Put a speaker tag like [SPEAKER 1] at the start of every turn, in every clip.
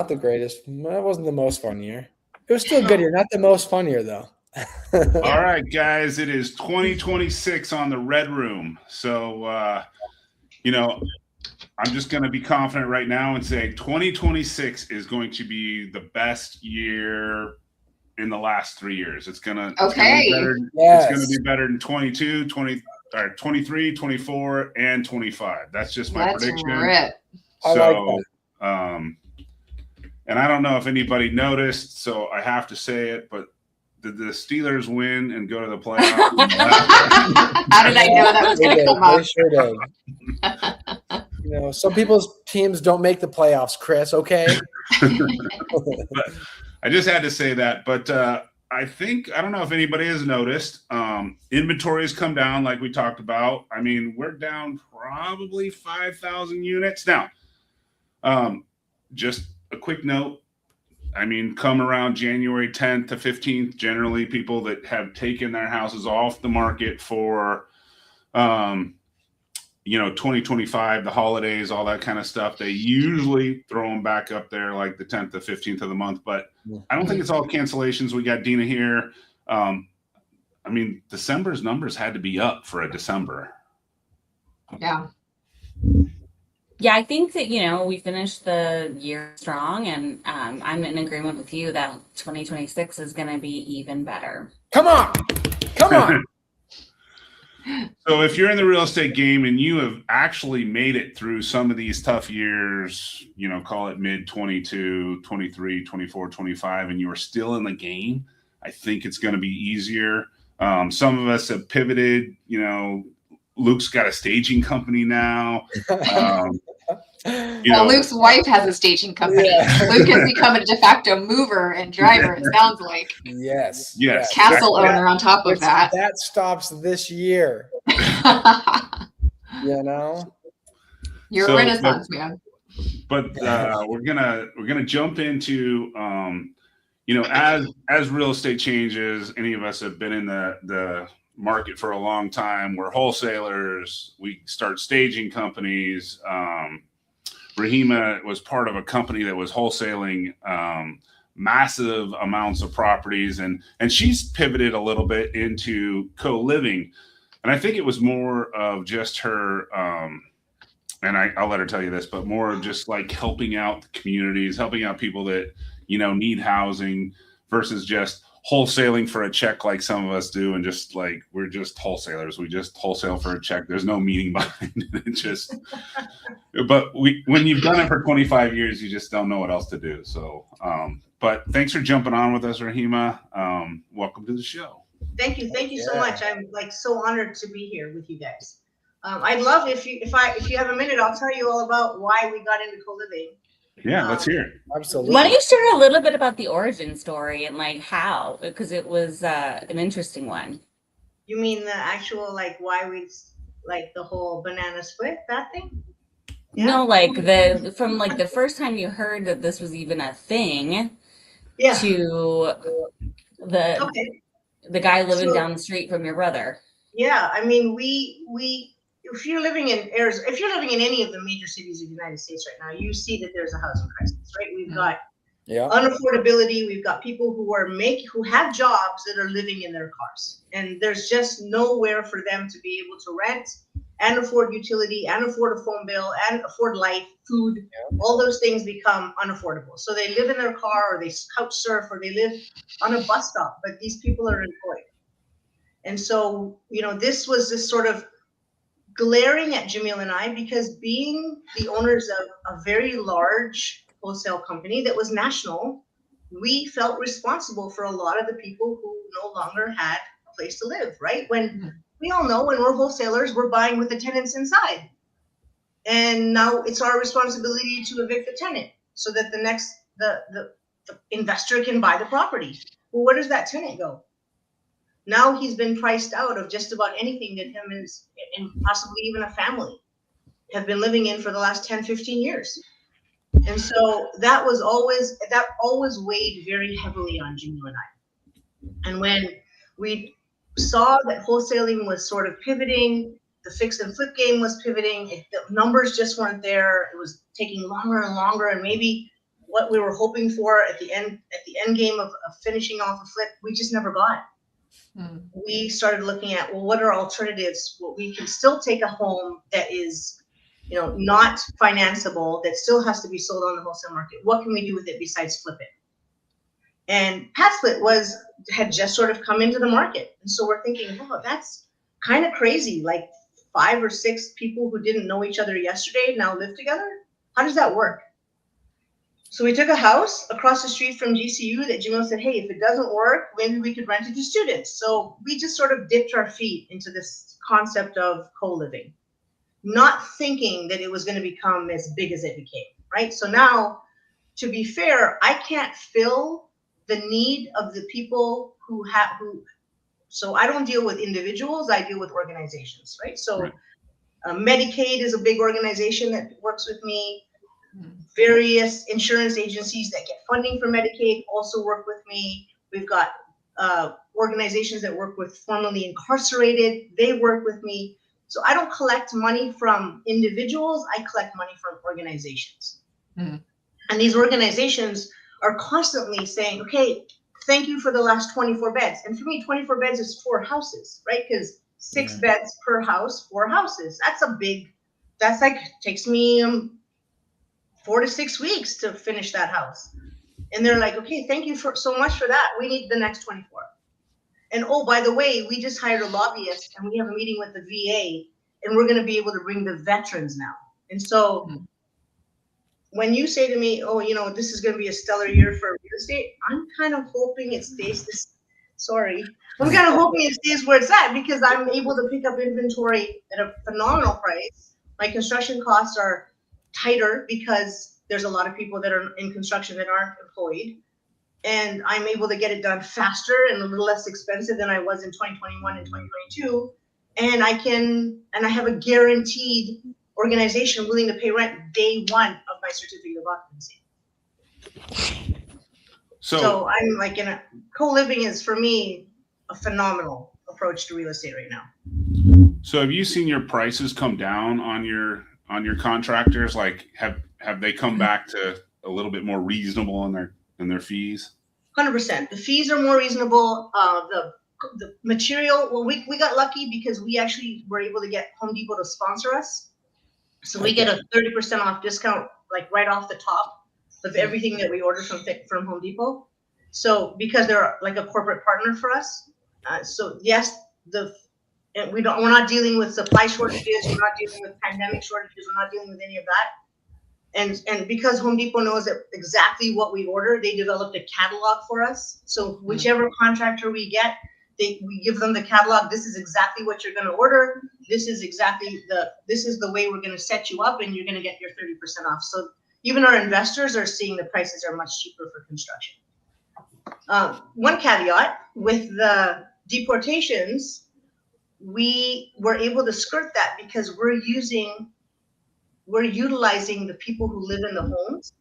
[SPEAKER 1] not the greatest. That wasn't the most fun year. It was still a good year, not the most fun year though.
[SPEAKER 2] All right, guys, it is 2026 on the Redroom. So, you know, I'm just going to be confident right now and say 2026 is going to be the best year in the last 3 years. It's going to be better. Yes. It's going to be better than 22, 23, 24, and 25. That's just my prediction.
[SPEAKER 3] Rip.
[SPEAKER 2] So, I like that. And I don't know if anybody noticed, so I have to say it, but did the Steelers win and go to the playoffs?
[SPEAKER 3] How did I know that was going to come up?
[SPEAKER 1] They sure did. You know, some people's teams don't make the playoffs, Chris, okay?
[SPEAKER 2] But I just had to say that. But I don't know if anybody has noticed, inventory has come down like we talked about. I mean, we're down probably 5,000 units. Now, just a quick note. I mean, come around January 10th to 15th, generally people that have taken their houses off the market for, 2025, the holidays, all that kind of stuff, they usually throw them back up there like the 10th to 15th of the month. But I don't think it's all cancellations. We got Dina here. I mean, December's numbers had to be up for a December.
[SPEAKER 3] Yeah.
[SPEAKER 4] Yeah, I think that, we finished the year strong, and I'm in agreement with you that 2026 is going to be even better.
[SPEAKER 1] Come on.
[SPEAKER 2] So if you're in the real estate game and you have actually made it through some of these tough years, call it mid 22, 23, 24, 25, and you are still in the game, I think it's going to be easier. Some of us have pivoted, Luke's got a staging company now.
[SPEAKER 3] Luke's wife has a staging company. Yeah. Luke has become a de facto mover and driver, it sounds like.
[SPEAKER 1] Yes.
[SPEAKER 3] Castle owner on top of that.
[SPEAKER 1] That stops this year.
[SPEAKER 3] You're a Renaissance man.
[SPEAKER 2] But we're gonna jump into as real estate changes. Any of us have been in the market for a long time. We're wholesalers. We start staging companies. Rahima was part of a company that was wholesaling massive amounts of properties, and she's pivoted a little bit into co-living. And I think it was more of just her, and I'll let her tell you this, but more of just like helping out the communities, helping out people that, need housing versus just wholesaling for a check like some of us do, and just like we're just wholesalers. We just wholesale for a check. There's no meaning behind it. It's just, but when you've done it for 25 years, you just don't know what else to do. So, but thanks for jumping on with us, Rahima. Welcome to the show.
[SPEAKER 5] Thank you so much. I'm so honored to be here with you guys. I'd love if you have a minute, I'll tell you all about why we got into co-living.
[SPEAKER 2] Yeah, let's hear it.
[SPEAKER 1] Absolutely.
[SPEAKER 4] Why don't you share a little bit about the origin story and how, because it was an interesting one.
[SPEAKER 5] You mean the actual why we the whole banana split, that thing?
[SPEAKER 4] Yeah. No, from the first time you heard that this was even a thing, to the guy living down the street from your brother.
[SPEAKER 5] Yeah, I mean, we if you're living in Arizona, if you're living in any of the major cities of the United States right now, you see that there's a housing crisis, right? We've got unaffordability. We've got people who have jobs that are living in their cars, and there's just nowhere for them to be able to rent and afford utility and afford a phone bill and afford life, food. All those things become unaffordable. So they live in their car, or they couch surf, or they live on a bus stop, but these people are employed. And so, this was this sort of glaring at Jamil and I, because being the owners of a very large wholesale company that was national, we felt responsible for a lot of the people who no longer had a place to live, right? When we all know when we're wholesalers, we're buying with the tenants inside. And now it's our responsibility to evict the tenant so that the investor can buy the property. Well, where does that tenant go? Now he's been priced out of just about anything that him and possibly even a family have been living in for the last 10, 15 years. And so that always weighed very heavily on Jamil and I. And when we saw that wholesaling was sort of pivoting, the fix and flip game was pivoting, the numbers just weren't there. It was taking longer and longer. And maybe what we were hoping for at the end game of finishing off a flip, we just never got. We started looking at, well, what are alternatives? Well, we can still take a home that is, not financeable, that still has to be sold on the wholesale market. What can we do with it besides flip it? And PadSplit had just sort of come into the market. And so we're thinking, oh, that's kind of crazy. Like 5 or 6 people who didn't know each other yesterday now live together. How does that work? So we took a house across the street from GCU that Jimo said, hey, if it doesn't work, maybe we could rent it to students. So we just sort of dipped our feet into this concept of co-living, not thinking that it was going to become as big as it became, right? So now, to be fair, I can't fill the need of the people so I don't deal with individuals, I deal with organizations, right? So Medicaid is a big organization that works with me. Various insurance agencies that get funding for Medicaid also work with me. We've got organizations that work with formerly incarcerated. They work with me. So I don't collect money from individuals. I collect money from organizations. And these organizations are constantly saying, okay, thank you for the last 24 beds. And for me, 24 beds is 4 houses, right? Because 6 beds per house, 4 houses. That's like, takes me 4 to 6 weeks to finish that house. And they're like, okay, thank you so much for that. We need the next 24. And oh, by the way, we just hired a lobbyist and we have a meeting with the VA and we're going to be able to bring the veterans now. And so when you say to me, oh, this is going to be a stellar year for real estate, I'm kind of hoping it stays I'm kind of hoping it stays where it's at because I'm able to pick up inventory at a phenomenal price. My construction costs are tighter because there's a lot of people that are in construction that aren't employed, and I'm able to get it done faster and a little less expensive than I was in 2021 and 2022. And I have a guaranteed organization willing to pay rent day 1 of my certificate of occupancy. So I'm like, co-living is for me a phenomenal approach to real estate right now.
[SPEAKER 2] So have you seen your prices come down on your contractors? Like have they come back to a little bit more reasonable in their fees?
[SPEAKER 5] 100%. The fees are more reasonable. The material, well, we got lucky because we actually were able to get Home Depot to sponsor us. So we get a 30% off discount, like right off the top of everything that we order from Home Depot. So because they're like a corporate partner for us. So yes, we're not dealing with supply shortages. We're not dealing with pandemic shortages. We're not dealing with any of that. And because Home Depot knows exactly what we order, they developed a catalog for us. So whichever contractor we get, we give them the catalog. This is exactly what you're going to order. This is the way we're going to set you up, and you're going to get your 30% off. So even our investors are seeing the prices are much cheaper for construction. One caveat with the deportations, we were able to skirt that because we're utilizing the people who live in the homes,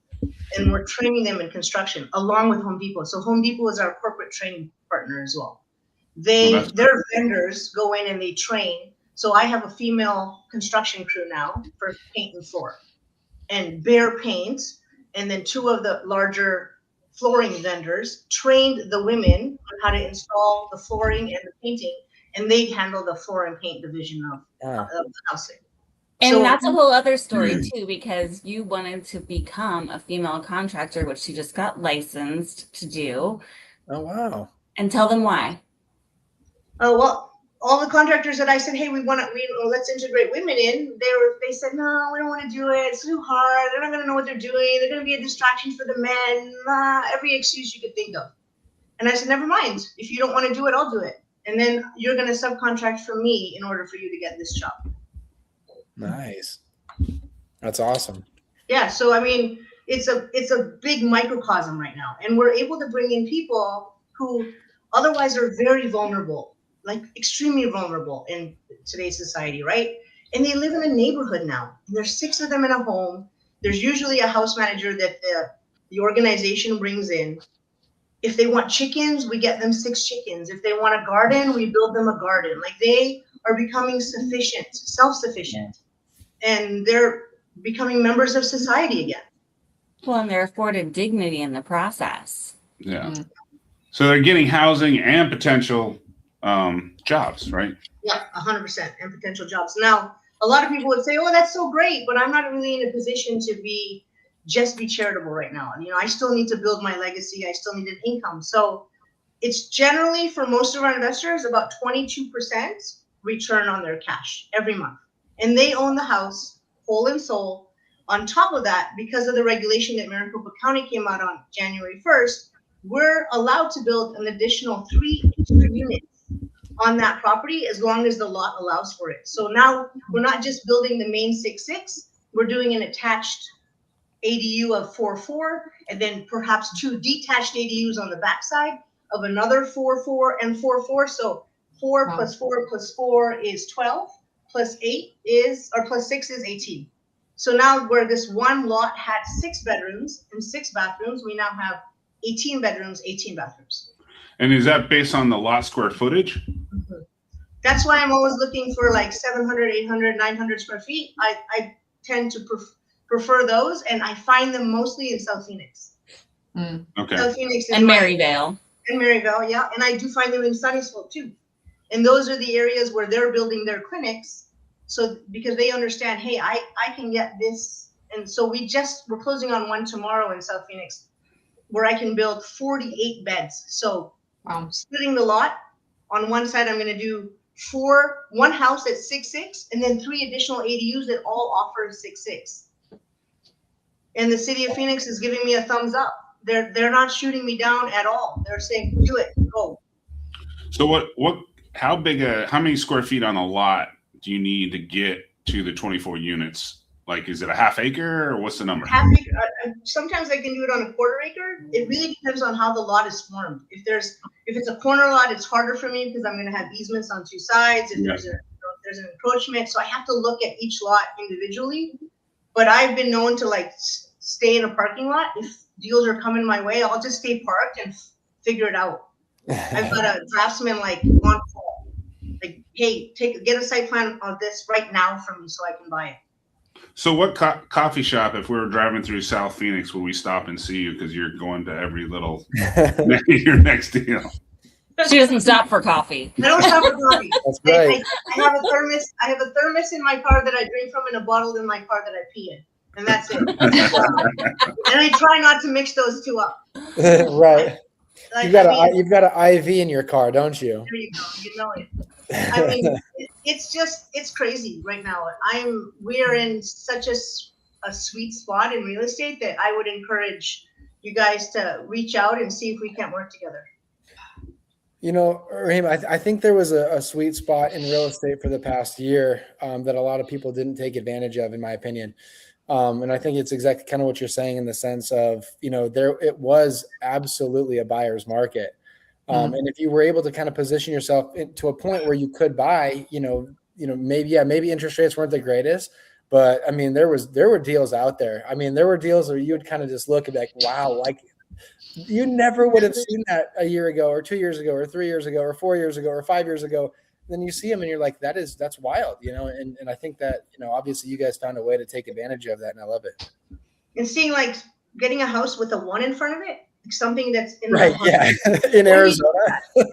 [SPEAKER 5] and we're training them in construction along with Home Depot. So Home Depot is our corporate training partner as well. Their vendors go in and they train. So I have a female construction crew now for paint and floor and bare paint. And then 2 of the larger flooring vendors trained the women on how to install the flooring and the painting. And they handle the floor and paint division of the housing.
[SPEAKER 4] And that's a whole other story too, because you wanted to become a female contractor, which you just got licensed to do.
[SPEAKER 1] Oh, wow.
[SPEAKER 4] And tell them why.
[SPEAKER 5] Oh, well, all the contractors that I said, hey, let's integrate women in, they said, no, we don't want to do it. It's too hard. They're not going to know what they're doing. They're going to be a distraction for the men. Every excuse you could think of. And I said, never mind. If you don't want to do it, I'll do it. And then you're going to subcontract for me in order for you to get this job.
[SPEAKER 1] Nice. That's awesome.
[SPEAKER 5] Yeah. So, I mean, it's a big microcosm right now. And we're able to bring in people who otherwise are very vulnerable, like extremely vulnerable in today's society, right? And they live in a neighborhood now. And there's 6 of them in a home. There's usually a house manager that the organization brings in. If they want chickens, we get them 6 chickens. If they want a garden, we build them a garden. Like they are becoming self-sufficient, and they're becoming members of society again.
[SPEAKER 4] Well, and they're afforded dignity in the process.
[SPEAKER 2] Yeah. So they're getting housing and potential jobs, right?
[SPEAKER 5] Yeah, 100%, and potential jobs. Now, a lot of people would say, "Oh, that's so great," but I'm not really in a position to be charitable right now. You know, I still need to build my legacy. I still need an income. So it's generally, for most of our investors, about 22% return on their cash every month, and they own the house whole and soul. On top of that, because of the regulation that Maricopa County came out on January 1st, we're allowed to build an additional 3 extra units on that property as long as the lot allows for it. So now we're not just building the main 6.6, we're doing an attached ADU of 4.4, and then perhaps 2 detached ADUs on the backside of another 4.4 and 4.4. So 4 plus 4 plus 4 is 12, plus 8 is, or plus 6 is 18. So now where this one lot had 6 bedrooms and 6 bathrooms, we now have 18 bedrooms, 18 bathrooms.
[SPEAKER 2] And is that based on the lot square footage?
[SPEAKER 5] Mm-hmm. That's why I'm always looking for like 700, 800, 900 square feet. I tend to prefer those, and I find them mostly in South Phoenix.
[SPEAKER 2] Okay.
[SPEAKER 5] South Phoenix
[SPEAKER 4] and Maryvale.
[SPEAKER 5] And Maryvale, yeah. And I do find them in Sunnysville too. And those are the areas where they're building their clinics. So because they understand, hey, I can get this. And so we're closing on one tomorrow in South Phoenix where I can build 48 beds. So splitting the lot, on one side I'm going to do one house at 6.6 and then 3 additional ADUs that all offer 6.6. And the city of Phoenix is giving me a thumbs up. They're not shooting me down at all. They're saying, do it, go.
[SPEAKER 2] So how many square feet on a lot do you need to get to the 24 units? Like, is it a half acre or what's the number?
[SPEAKER 5] Half acre. Sometimes I can do it on a quarter acre. It really depends on how the lot is formed. If it's a corner lot, it's harder for me because I'm going to have easements on 2 sides. If there's an encroachment, so I have to look at each lot individually. But I've been known to like stay in a parking lot. If deals are coming my way, I'll just stay parked and figure it out. I've got a draftsman like on call, like, hey, get a site plan on this right now for me so I can buy it.
[SPEAKER 2] So what coffee shop, if we were driving through South Phoenix, would we stop and see you because you're going to every little your next deal?
[SPEAKER 4] She doesn't stop for coffee.
[SPEAKER 5] I don't stop for coffee.
[SPEAKER 1] That's right.
[SPEAKER 5] I have a thermos. I have a thermos in my car that I drink from and a bottle in my car that I pee in. And that's it. And I try not to mix those two up.
[SPEAKER 1] Right.
[SPEAKER 5] Like,
[SPEAKER 1] you've got an IV in your car, don't you?
[SPEAKER 5] There you go. You know it. I mean, it's crazy right now. We're in such a sweet spot in real estate that I would encourage you guys to reach out and see if we can't work together.
[SPEAKER 1] You know, Rahima, I think there was a sweet spot in real estate for the past year that a lot of people didn't take advantage of, in my opinion. And I think it's exactly kind of what you're saying in the sense of, you know, it was absolutely a buyer's market. And if you were able to kind of position yourself to a point where you could buy, maybe interest rates weren't the greatest, but I mean, there were deals out there. I mean, there were deals where you would kind of just look and be like, wow, like you never would have seen that a year ago or 2 years ago or 3 years ago or 4 years ago or 5 years ago. Then you see them and you're like, that's wild, you know? And I think that, you know, obviously you guys found a way to take advantage of that. And I love it.
[SPEAKER 5] And seeing like getting a house with a 1 in front of it, something that's in
[SPEAKER 1] in Arizona.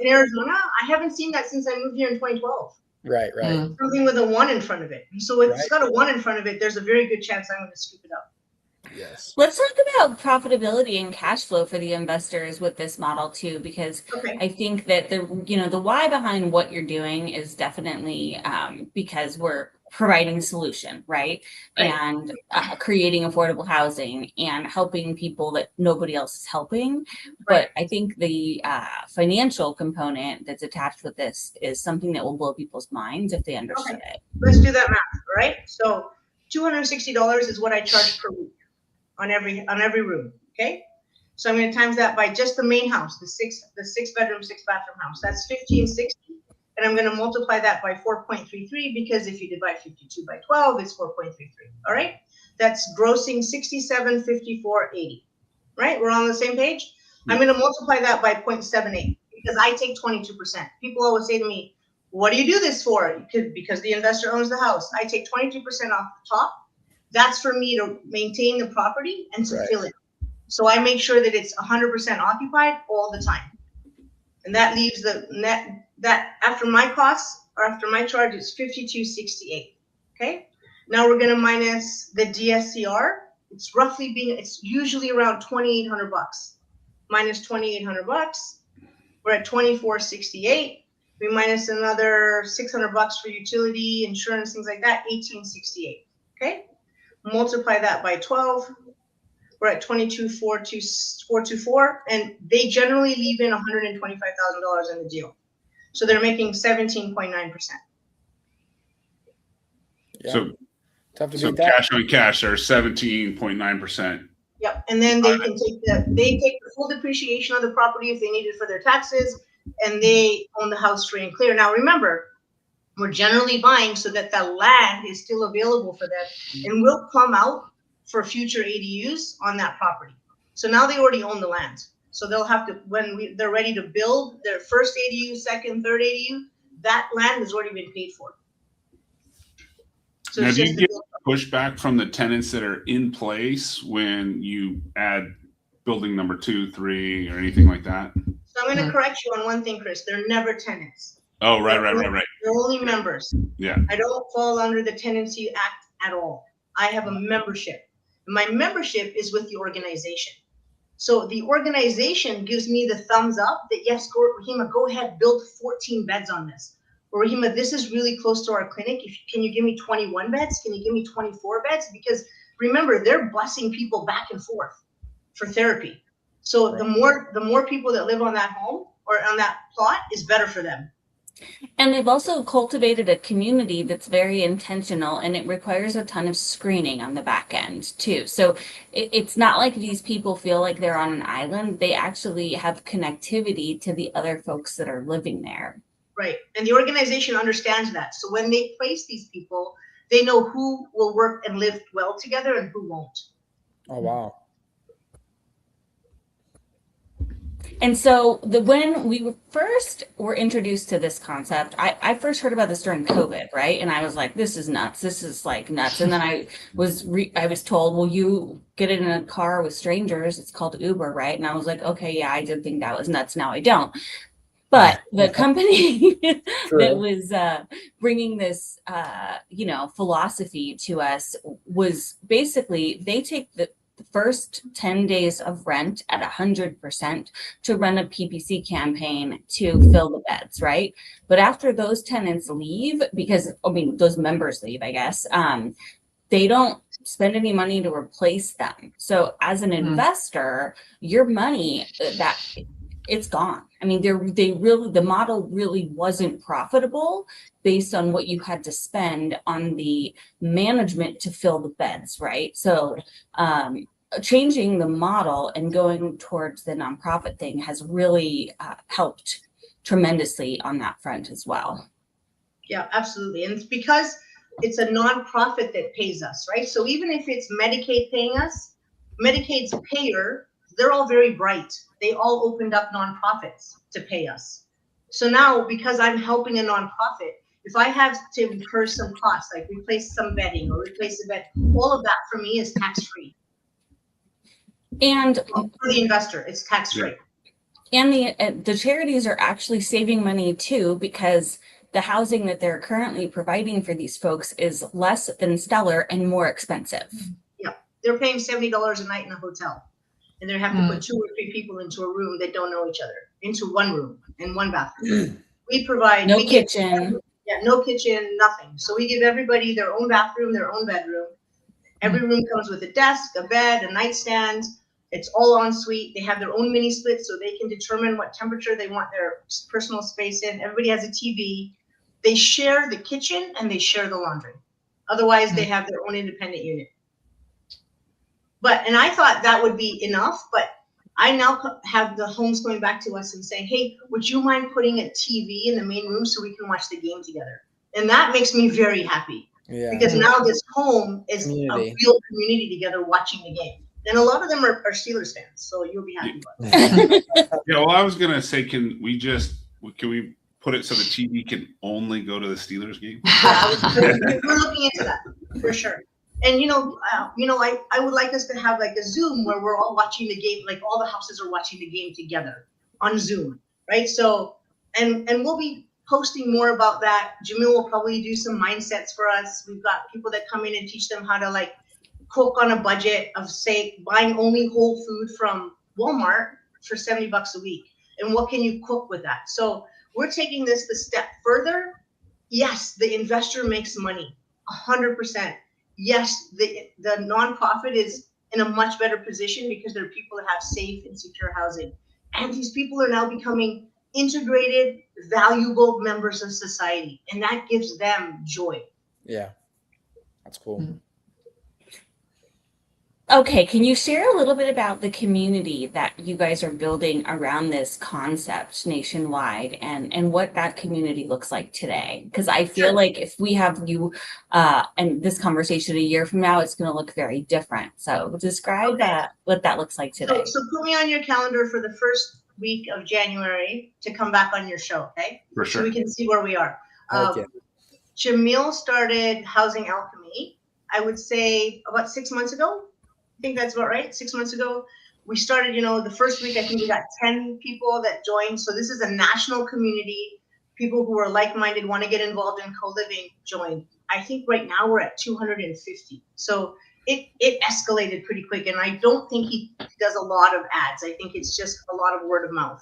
[SPEAKER 5] In Arizona, I haven't seen that since I moved here in 2012.
[SPEAKER 1] Right.
[SPEAKER 5] Something with a 1 in front of it. So if it's got a 1 in front of it, there's a very good chance I'm going to scoop it up.
[SPEAKER 1] Yes.
[SPEAKER 4] Let's talk about profitability and cash flow for the investors with this model too, because I think that the why behind what you're doing is definitely because we're providing solution, right? And creating affordable housing and helping people that nobody else is helping. But I think the financial component that's attached with this is something that will blow people's minds if they understood it.
[SPEAKER 5] Let's do that math, right? So $260 is what I charge per week on every room. Okay. So I'm going to times that by just the main house, the six bedroom, 6 bathroom house. That's $1,560. And I'm going to multiply that by 4.33 because if you divide 52 by 12, it's 4.33. All right. That's grossing $67.54.80. Right. We're on the same page. I'm going to multiply that by 0.78 because I take 22%. People always say to me, what do you do this for? Because the investor owns the house. I take 22% off the top. that's for me to maintain the property and to fill it. So I make sure that it's 100% occupied all the time. And that leaves the net, that after my costs or after my charge, it's $52.68. Okay. Now we're going to minus the DSCR. It's usually around $2,800 minus $2,800. We're at $24.68. We minus another $600 for utility, insurance, things like that, $18.68. Okay. Multiply that by 12. We're at $22,424, and they generally leave in $125,000 in the deal. So they're making 17.9%.
[SPEAKER 2] So
[SPEAKER 1] tough to
[SPEAKER 2] so
[SPEAKER 1] beat that.
[SPEAKER 2] cash on cash are 17.9%.
[SPEAKER 5] Yep, and then they can take the full depreciation of the property if they need it for their taxes, and they own the house free and clear. Now remember, we're generally buying so that the land is still available for them and will plumb out for future ADUs on that property. So now they already own the land. So they'll have to, when they're ready to build their first ADU, second, third ADU, that land has already been paid for. So
[SPEAKER 2] Now,
[SPEAKER 5] it's
[SPEAKER 2] do
[SPEAKER 5] just
[SPEAKER 2] you get pushback from the tenants that are in place when you add building number 2, 3, or anything like that?
[SPEAKER 5] So I'm going to correct you on one thing, Chris. They're never tenants.
[SPEAKER 2] Oh, right.
[SPEAKER 5] They're only members.
[SPEAKER 2] Yeah.
[SPEAKER 5] I don't fall under the Tenancy Act at all. I have a membership. My membership is with the organization. So the organization gives me the thumbs up that, yes, Rahima, go ahead, build 14 beds on this. Or Rahima, this is really close to our clinic. Can you give me 21 beds? Can you give me 24 beds? Because remember, they're busing people back and forth for therapy. So the more people that live on that home or on that plot is better for them.
[SPEAKER 4] And they've also cultivated a community that's very intentional, and it requires a ton of screening on the back end too. So it's not like these people feel like they're on an island. They actually have connectivity to the other folks that are living there.
[SPEAKER 5] Right. And the organization understands that. So when they place these people, they know who will work and live well together and who won't.
[SPEAKER 1] Oh, wow.
[SPEAKER 4] And so when we first were introduced to this concept, I first heard about this during COVID, right? And I was like, this is nuts. This is like nuts. And then I was told, well, you get in a car with strangers. It's called Uber, right? And I was like, okay, yeah, I did think that was nuts. Now I don't. But the company that was bringing this, philosophy to us was basically they take the first 10 days of rent at 100% to run a PPC campaign to fill the beds, right? But after those tenants leave, those members leave, I guess, they don't spend any money to replace them. So as an investor, your money, it's gone. I mean, the model really wasn't profitable based on what you had to spend on the management to fill the beds, right? So changing the model and going towards the nonprofit thing has really helped tremendously on that front as well. Yeah,
[SPEAKER 5] absolutely. And it's because it's a nonprofit that pays us, right? So even if it's Medicaid paying us, Medicaid's payer, they're all very bright. They all opened up nonprofits to pay us. So now, because I'm helping a nonprofit, if I have to incur some costs, like replace some bedding or replace a bed, all of that for me is tax-free.
[SPEAKER 4] And
[SPEAKER 5] for the investor, it's tax-free.
[SPEAKER 4] And the charities are actually saving money too, because the housing that they're currently providing for these folks is less than stellar and more expensive.
[SPEAKER 5] Yeah, they're paying $70 a night in a hotel. And they have to put 2 or 3 people into a room that don't know each other, into one room and one bathroom. We provide
[SPEAKER 4] no kitchen.
[SPEAKER 5] No kitchen, nothing. So we give everybody their own bathroom, their own bedroom. Every room comes with a desk, a bed, a nightstand. It's all en suite. They have their own mini split so they can determine what temperature they want their personal space in. Everybody has a TV. They share the kitchen and they share the laundry. Otherwise, they have their own independent unit. And I thought that would be enough, but I now have the homes going back to us and saying, hey, would you mind putting a TV in the main room so we can watch the game together? And that makes me very happy. Yeah. Because now this home is a real community together watching the game. And a lot of them are Steelers fans, so you'll be happy about it.
[SPEAKER 2] Yeah, well, I was going to say, can we put it so the TV can only go to the Steelers game?
[SPEAKER 5] Yeah, we're looking into that, for sure. And I would like us to have like a Zoom where we're all watching the game, like all the houses are watching the game together on Zoom, right? So, and we'll be posting more about that. Jamil will probably do some mindsets for us. We've got people that come in and teach them how to like cook on a budget of, say, buying only whole food from Walmart for $70 a week. And what can you cook with that? So we're taking this the step further. Yes, the investor makes money, 100%. Yes, the nonprofit is in a much better position because there are people that have safe and secure housing. And these people are now becoming integrated, valuable members of society. And that gives them joy.
[SPEAKER 1] Yeah, that's cool. Mm-hmm.
[SPEAKER 4] Okay, can you share a little bit about the community that you guys are building around this concept nationwide and what that community looks like today? Because I feel like if we have you and this conversation a year from now, it's going to look very different. So describe what that looks like today.
[SPEAKER 5] So put me on your calendar for the first week of January to come back on your show, okay?
[SPEAKER 2] For sure.
[SPEAKER 5] So we can see where we are.
[SPEAKER 1] Okay.
[SPEAKER 5] Jamil started Housing Alchemy, I would say about 6 months ago. I think that's about right. 6 months ago, we started, the first week, I think we got 10 people that joined. So this is a national community. People who are like-minded, want to get involved in co-living, joined. I think right now we're at 250. So it escalated pretty quick. And I don't think he does a lot of ads. I think it's just a lot of word of mouth.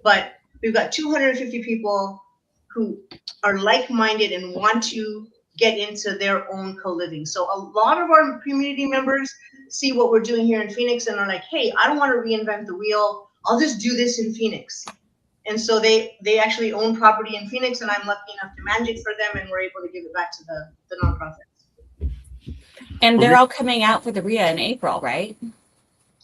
[SPEAKER 5] But we've got 250 people who are like-minded and want to get into their own co-living. So a lot of our community members see what we're doing here in Phoenix and are like, hey, I don't want to reinvent the wheel. I'll just do this in Phoenix. And so they actually own property in Phoenix, and I'm lucky enough to manage it for them, and we're able to give it back to the nonprofits.
[SPEAKER 4] And they're all coming out for the RIA in April, right?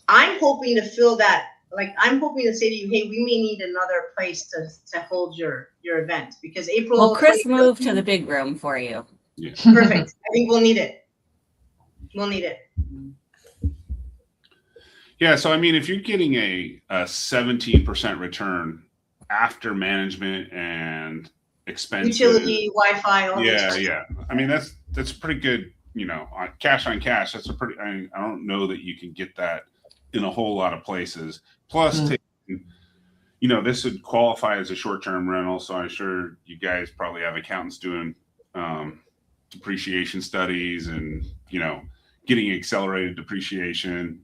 [SPEAKER 5] I'm hoping to fill that. Like, I'm hoping to say to you, hey, we may need another place to hold your event, because April.
[SPEAKER 4] Well, Chris moved to the big room for you.
[SPEAKER 2] Yeah.
[SPEAKER 5] Perfect. I think we'll need it. We'll need it.
[SPEAKER 2] Yeah. So, I mean, if you're getting a 17% return after management and expenses,
[SPEAKER 5] utility, Wi-Fi, all
[SPEAKER 2] yeah,
[SPEAKER 5] this.
[SPEAKER 2] yeah. I mean, that's pretty good. Cash on cash. That's I don't know that you can get that in a whole lot of places. Plus, this would qualify as a short-term rental. So I'm sure you guys probably have accountants doing depreciation studies and, getting accelerated depreciation.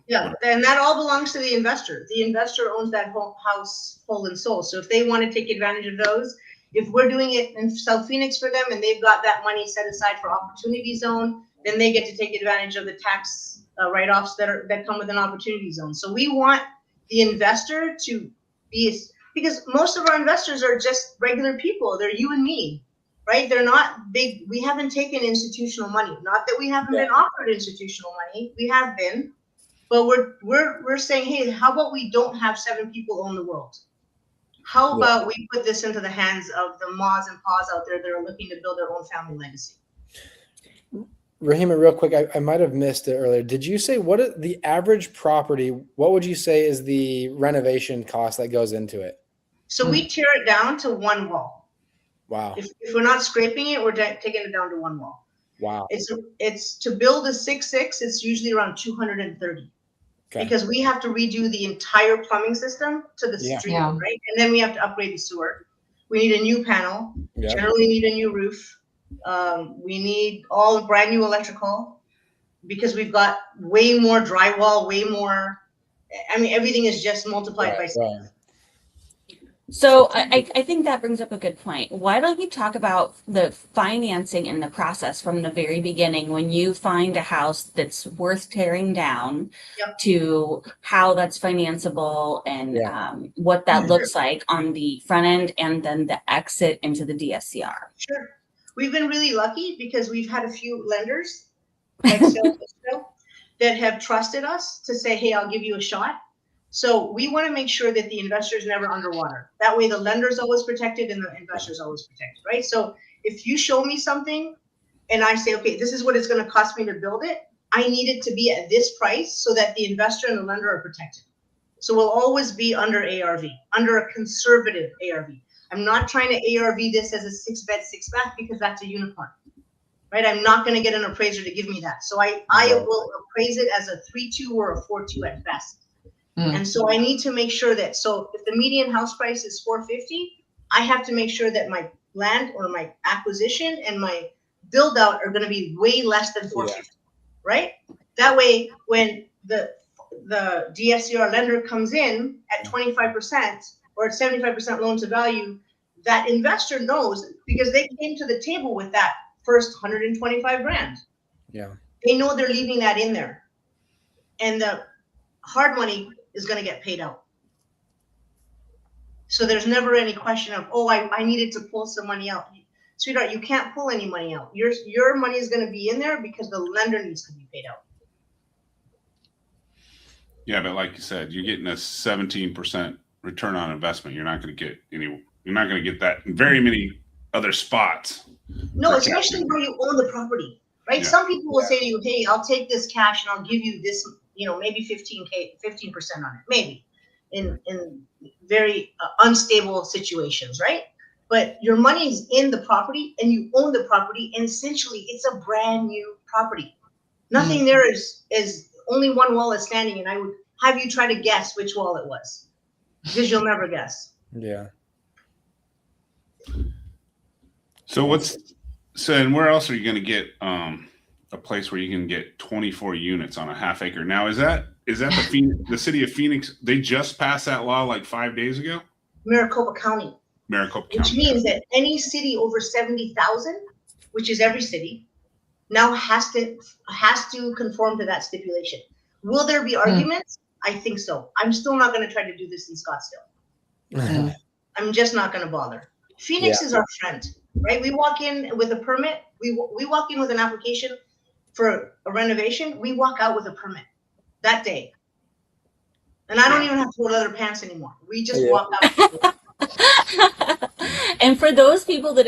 [SPEAKER 5] Yeah, and that all belongs to the investor. The investor owns that whole house, whole and soul. So if they want to take advantage of those, if we're doing it in South Phoenix for them and they've got that money set aside for opportunity zone, then they get to take advantage of the tax write-offs that come with an opportunity zone. So we want the investor to be, because most of our investors are just regular people. They're you and me, right? They're not big. We haven't taken institutional money. Not that we haven't been offered institutional money. We have been. But we're saying, hey, how about we don't have 7 people own the world? How about we put this into the hands of the ma's and pa's out there that are looking to build their own family legacy?
[SPEAKER 1] Rahima, real quick, I might have missed it earlier. Did you say the average property, what would you say is the renovation cost that goes into it?
[SPEAKER 5] So we tear it down to one wall.
[SPEAKER 1] Wow.
[SPEAKER 5] If we're not scraping it, we're taking it down to one wall.
[SPEAKER 1] Wow.
[SPEAKER 5] It's to build a 6.6, it's usually around 230. Okay. Because we have to redo the entire plumbing system to the street, right? And then we have to upgrade the sewer. We need a new panel. Yep. Generally need a new roof. We need all brand new electrical because we've got way more drywall, way more. I mean, everything is just multiplied by 6. Right.
[SPEAKER 4] So I think that brings up a good point. Why don't you talk about the financing in the process from the very beginning when you find a house that's worth tearing down to how that's financeable and what that looks like on the front end and then the exit into the DSCR?
[SPEAKER 5] Sure. We've been really lucky because we've had a few lenders that have trusted us to say, hey, I'll give you a shot. So we want to make sure that the investor is never underwater. That way the lender is always protected and the investor is always protected, right? So if you show me something and I say, okay, this is what it's going to cost me to build it, I need it to be at this price so that the investor and the lender are protected. So we'll always be under ARV, under a conservative ARV. I'm not trying to ARV this as a 6-bed, 6-bath because that's a unicorn. right? I'm not going to get an appraiser to give me that. So I will appraise it as a 3.2 or a 4.2 at best. And so I need to make sure that, so if the median house price is 450, I have to make sure that my land or my acquisition and my build out are going to be way less than 450, right? That way, when the DSCR lender comes in at 25% or at 75% loan to value, that investor knows, because they came to the table with that first 125 grand.
[SPEAKER 1] Yeah.
[SPEAKER 5] They know they're leaving that in there. And the hard money is going to get paid out. So there's never any question of, oh, I needed to pull some money out. Sweetheart, you can't pull any money out. Your money is going to be in there because the lender needs to be paid out.
[SPEAKER 2] Yeah, but like you said, you're getting a 17% return on investment. You're not going to get that in very many other spots.
[SPEAKER 5] No, especially where you own the property, right? Yeah. Some people will say to you, hey, I'll take this cash and I'll give you this, maybe 15% on it, maybe in very unstable situations, right? But your money is in the property and you own the property, and essentially it's a brand new property. Nothing there is only one wall is standing, and I would have you try to guess which wall it was, because you'll never guess.
[SPEAKER 1] Yeah.
[SPEAKER 2] And where else are you going to get a place where you can get 24 units on a half acre? Now, is that the city of Phoenix? They just passed that law like 5 days ago.
[SPEAKER 5] Maricopa County. Which means that any city over 70,000, which is every city, now has to conform to that stipulation. Will there be arguments? I think so. I'm still not going to try to do this in Scottsdale. I'm just not going to bother. Phoenix is our friend, right? We walk in with a permit. We walk in with an application for a renovation. We walk out with a permit that day. And I don't even have to wear leather pants anymore. We just walk out.
[SPEAKER 4] And for those people that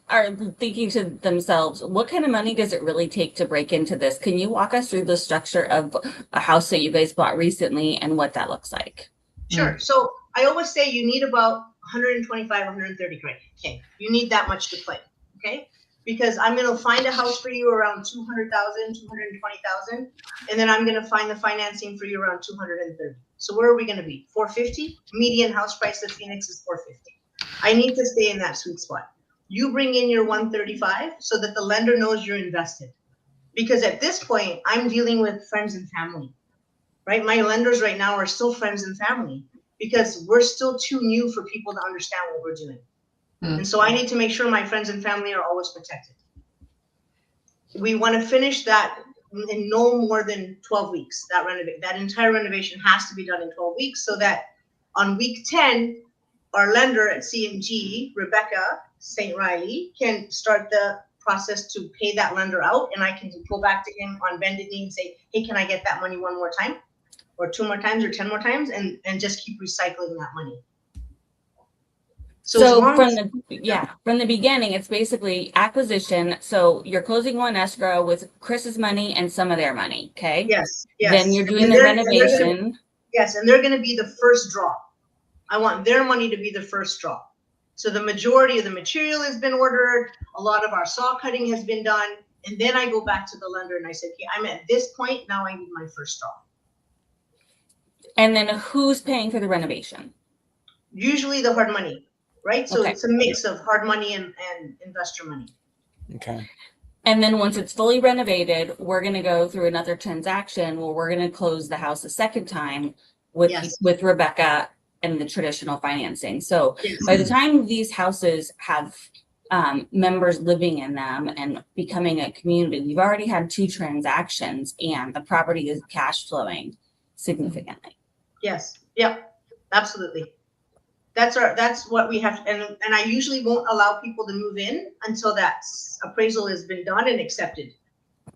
[SPEAKER 4] are thinking to themselves, what kind of money does it really take to break into this? Can you walk us through the structure of a house that you guys bought recently and what that looks like?
[SPEAKER 5] Sure. So I always say you need about 125, 130 grand. Okay. You need that much to play. Okay. Because I'm going to find a house for you around 200,000, 220,000. And then I'm going to find the financing for you around 230. So where are we going to be? 450? Median house price of Phoenix is 450. I need to stay in that sweet spot. You bring in your 135 so that the lender knows you're invested. Because at this point, I'm dealing with friends and family, right? My lenders right now are still friends and family because we're still too new for people to understand what we're doing. And so I need to make sure my friends and family are always protected. We want to finish that in no more than 12 weeks. That entire renovation has to be done in 12 weeks so that on week 10, our lender at CMG, Rebecca St. Riley, can start the process to pay that lender out, and I can go back to him on bended knee and say, hey, can I get that money one more time or 2 more times or 10 more times, and just keep recycling that money.
[SPEAKER 4] So from the beginning, it's basically acquisition. So you're closing one escrow with Chris's money and some of their money. Okay.
[SPEAKER 5] Yes.
[SPEAKER 4] Then you're doing the renovation.
[SPEAKER 5] And they're going to be the first draw. I want their money to be the first draw. So the majority of the material has been ordered. A lot of our saw cutting has been done. And then I go back to the lender and I say, okay, I'm at this point. Now I need my first draw.
[SPEAKER 4] And then who's paying for the renovation?
[SPEAKER 5] Usually the hard money. Right? So it's a mix of hard money and investor money.
[SPEAKER 1] Okay.
[SPEAKER 4] And then once it's fully renovated, we're going to go through another transaction where we're going to close the house a second time with Rebecca and the traditional financing. So by the time these houses have members living in them and becoming a community, we've already had 2 transactions and the property is cash flowing significantly.
[SPEAKER 5] Yes. Yep. Absolutely. That's what we have, and I usually won't allow people to move in until that appraisal has been done and accepted.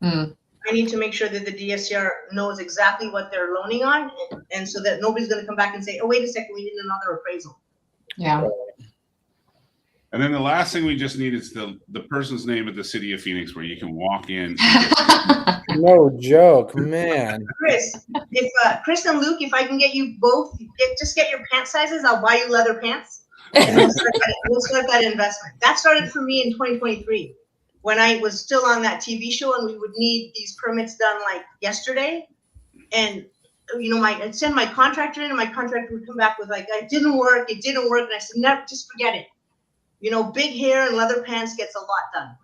[SPEAKER 5] I need to make sure that the DSCR knows exactly what they're loaning on, and so that nobody's going to come back and say, oh, wait a second, we need another appraisal.
[SPEAKER 6] Yeah.
[SPEAKER 2] And then the last thing we just need is the person's name at the city of Phoenix where you can walk in.
[SPEAKER 1] No joke, man.
[SPEAKER 5] Chris, Chris and Luke, if I can get you both, just get your pant sizes, I'll buy you leather pants. And we'll start that investment. That started for me in 2023 when I was still on that TV show, and we would need these permits done like yesterday. And, I'd send my contractor in, and my contractor would come back with like, it didn't work. And I said, no, just forget it. Big hair and leather pants gets a lot done.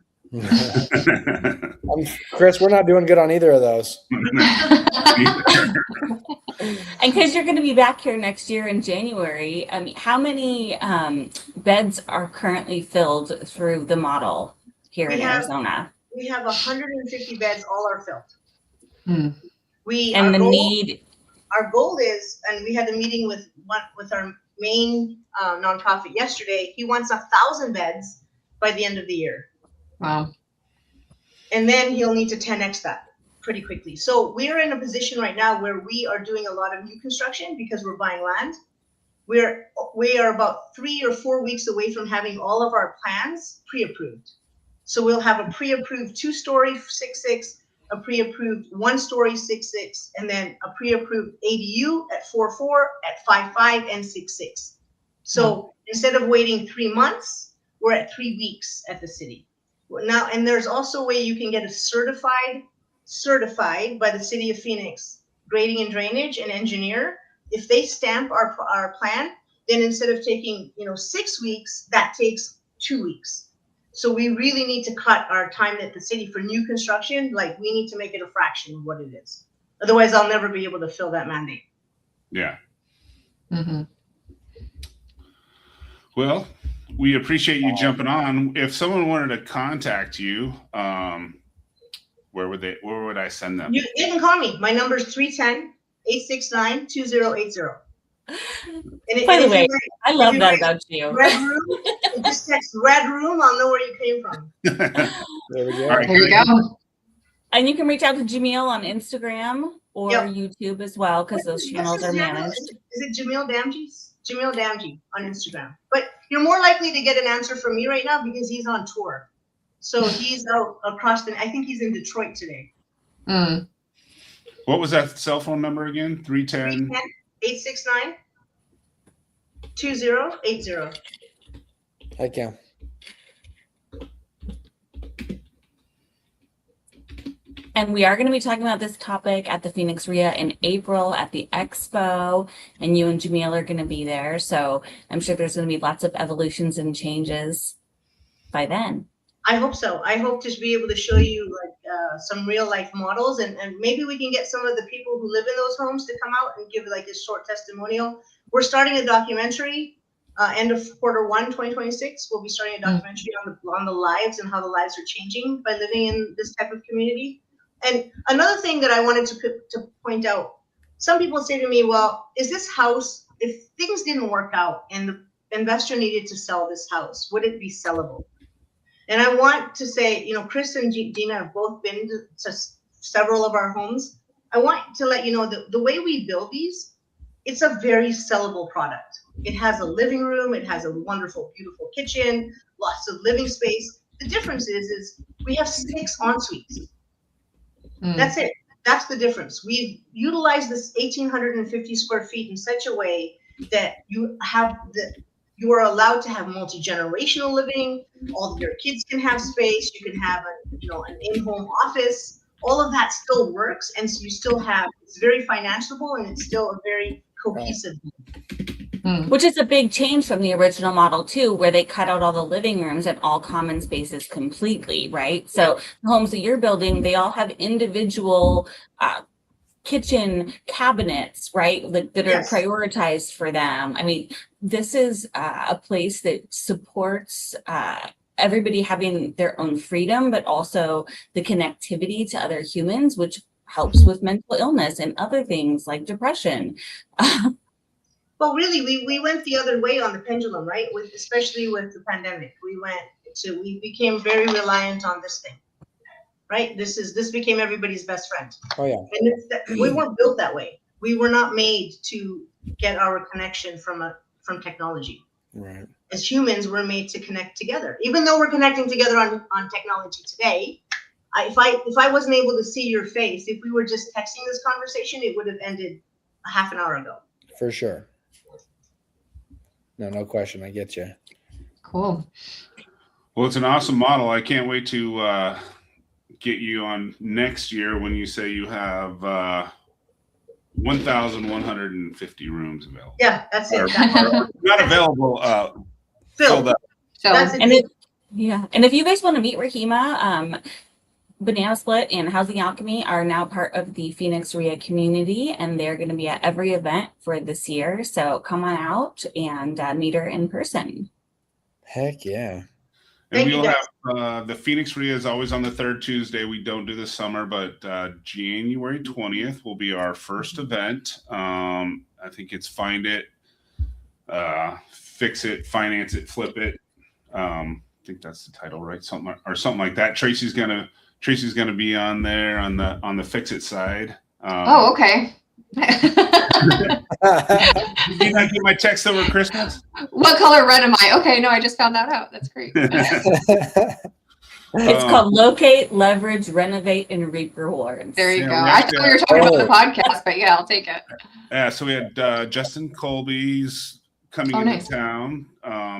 [SPEAKER 1] Chris, we're not doing good on either of those.
[SPEAKER 4] And because you're going to be back here next year in January, how many beds are currently filled through the model here in Arizona?
[SPEAKER 5] We have 150 beds, all are filled. Our goal is, and we had a meeting with our main nonprofit yesterday. He wants 1,000 beds by the end of the year.
[SPEAKER 3] Wow. And
[SPEAKER 5] then he'll need to 10x that pretty quickly. So we're in a position right now where we are doing a lot of new construction because we're buying land. We are about 3 or 4 weeks away from having all of our plans pre-approved. So we'll have a pre-approved 2-story 6.6, a pre-approved 1-story 6.6, and then a pre-approved ADU at 4.4, at 5.5, and 6.6. So instead of waiting 3 months, we're at 3 weeks at the city. Now, and there's also a way you can get a certified by the city of Phoenix grading and drainage and engineer. If they stamp our plan, then instead of taking 6 weeks, that takes 2 weeks. So we really need to cut our time at the city for new construction. Like, we need to make it a fraction of what it is. Otherwise, I'll never be able to fill that mandate.
[SPEAKER 2] Yeah.
[SPEAKER 3] Mm-hmm.
[SPEAKER 2] Well, we appreciate you jumping on. If someone wanted to contact you, where would I send them?
[SPEAKER 5] You can call me. My number is 310-869-2080.
[SPEAKER 4] By the way, I love that about you.
[SPEAKER 5] Redroom, just text Redroom. I'll know where you came from.
[SPEAKER 1] There we go.
[SPEAKER 2] All right,
[SPEAKER 3] there you go.
[SPEAKER 4] And you can reach out to Jamil on Instagram or YouTube as well, because those channels are managed.
[SPEAKER 5] Is it Jamil Damji? Jamil Damji on Instagram. But you're more likely to get an answer from me right now because he's on tour. So he's out across I think he's in Detroit today.
[SPEAKER 3] Mm.
[SPEAKER 2] What was that cell phone number again?
[SPEAKER 5] 310-869-2080.
[SPEAKER 1] Heck yeah.
[SPEAKER 4] And we are going to be talking about this topic at the Phoenix RIA in April at the Expo, and you and Jamil are going to be there. So I'm sure there's going to be lots of evolutions and changes by then.
[SPEAKER 5] I hope so. I hope to be able to show you some real life models, and maybe we can get some of the people who live in those homes to come out and give like a short testimonial. We're starting a documentary end of Q1 2026. We'll be starting a documentary on the lives and how the lives are changing by living in this type of community. And another thing that I wanted to point out, some people say to me, well, is this house, if things didn't work out and the investor needed to sell this house, would it be sellable? And I want to say, Chris and Gina have both been to several of our homes. I want to let you know that the way we build these, it's a very sellable product. It has a living room. It has a wonderful, beautiful kitchen, lots of living space. The difference is we have 6 en-suites. That's it. That's the difference. We've utilized this 1,850 square feet in such a way that you are allowed to have multi-generational living. All of your kids can have space. You can have an in-home office. All of that still works, and so you still have. It's very financeable, and it's still a very cohesive.
[SPEAKER 4] Which is a big change from the original model too, where they cut out all the living rooms and all common spaces completely, right? So the homes that you're building, they all have individual kitchen cabinets, right? That are prioritized for them. I mean, this is a place that supports everybody having their own freedom, but also the connectivity to other humans, which helps with mental illness and other things like depression.
[SPEAKER 5] Well, really, we went the other way on the pendulum, right? Especially with the pandemic, we became very reliant on this thing, right? This became everybody's best friend.
[SPEAKER 1] Oh yeah.
[SPEAKER 5] And we weren't built that way. We were not made to get our connection from technology.
[SPEAKER 1] Right.
[SPEAKER 5] As humans, we're made to connect together. Even though we're connecting together on technology today, if I wasn't able to see your face, if we were just texting this conversation, it would have ended a half an hour ago.
[SPEAKER 1] For sure. No question. I get you.
[SPEAKER 3] Cool.
[SPEAKER 2] Well, it's an awesome model. I can't wait to get you on next year when you say you have 1,150 rooms available.
[SPEAKER 5] Yeah, that's it.
[SPEAKER 2] Or not available. Filled up.
[SPEAKER 5] That's
[SPEAKER 4] And
[SPEAKER 5] it.
[SPEAKER 4] and if you guys want to meet Rahima, Banana Split and Housing Alchemy are now part of the Phoenix RIA community, and they're going to be at every event for this year. So come on out and meet her in person.
[SPEAKER 1] Heck yeah.
[SPEAKER 2] And we'll have the Phoenix RIA is always on the third Tuesday. We don't do this summer, but January 20th will be our first event. I think it's Find It, Fix It, Finance It, Flip It. I think that's the title, right? Something like that. Tracy's gonna be on there on the Fix It side.
[SPEAKER 3] Oh, okay.
[SPEAKER 2] Did you not get my text over Christmas?
[SPEAKER 3] What color red am I? Okay, no, I just found that out. That's great.
[SPEAKER 4] It's called Locate, Leverage, Renovate, and Reap Rewards.
[SPEAKER 3] There you go. I thought we were talking about the podcast, but yeah, I'll take it.
[SPEAKER 2] Yeah, so we had Justin Colby's coming into town,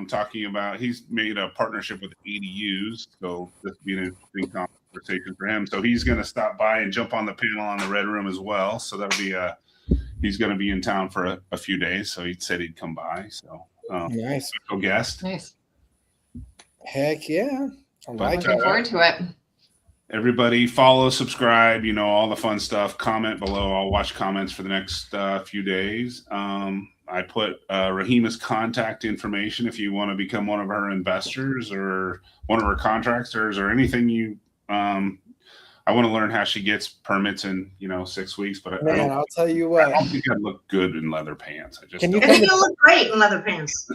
[SPEAKER 2] talking about, he's made a partnership with ADUs, so this will be an interesting conversation for him. So he's going to stop by and jump on the panel on the Redroom as well. So that'll be he's going to be in town for a few days. So he said he'd come by. So
[SPEAKER 1] nice.
[SPEAKER 2] Special guest.
[SPEAKER 3] Nice.
[SPEAKER 1] Heck yeah.
[SPEAKER 3] Looking forward to it.
[SPEAKER 2] Everybody follow, subscribe, all the fun stuff. Comment below. I'll watch comments for the next few days. I put Rahima's contact information if you want to become one of her investors or one of her contractors or anything you I want to learn how she gets permits in 6 weeks, but
[SPEAKER 1] I'll tell you what,
[SPEAKER 2] I don't think I'd look good in leather pants. I
[SPEAKER 5] think you'll look great in leather pants.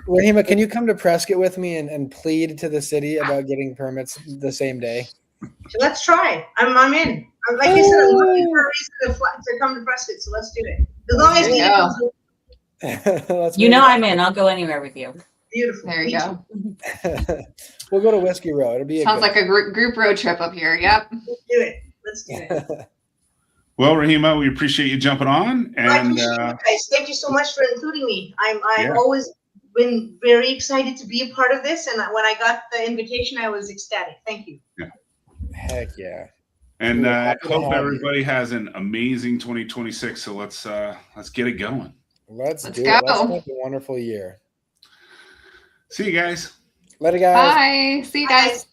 [SPEAKER 1] Rahima, can you come to Prescott with me and plead to the city about getting permits the same day?
[SPEAKER 5] Let's try. I'm in. Like I said, I'm looking for a reason to come to Prescott, so let's do it. As long as
[SPEAKER 4] I'm in. I'll go anywhere with you.
[SPEAKER 5] Beautiful.
[SPEAKER 3] There you go.
[SPEAKER 1] We'll go to Whiskey Row. It'll be
[SPEAKER 3] sounds like a group road trip up here. Yep.
[SPEAKER 5] Let's do it. Let's do it.
[SPEAKER 2] Well, Rahima, we appreciate you jumping on, and
[SPEAKER 5] I appreciate you guys. Thank you so much for including me. I've always been very excited to be a part of this, and when I got the invitation, I was ecstatic. Thank you.
[SPEAKER 2] Yeah.
[SPEAKER 1] Heck yeah.
[SPEAKER 2] And I hope everybody has an amazing 2026. So let's get it going.
[SPEAKER 1] Let's do
[SPEAKER 3] go.
[SPEAKER 1] it. Let's have a wonderful year.
[SPEAKER 2] See you guys.
[SPEAKER 1] Later, guys.
[SPEAKER 3] Bye. See you guys.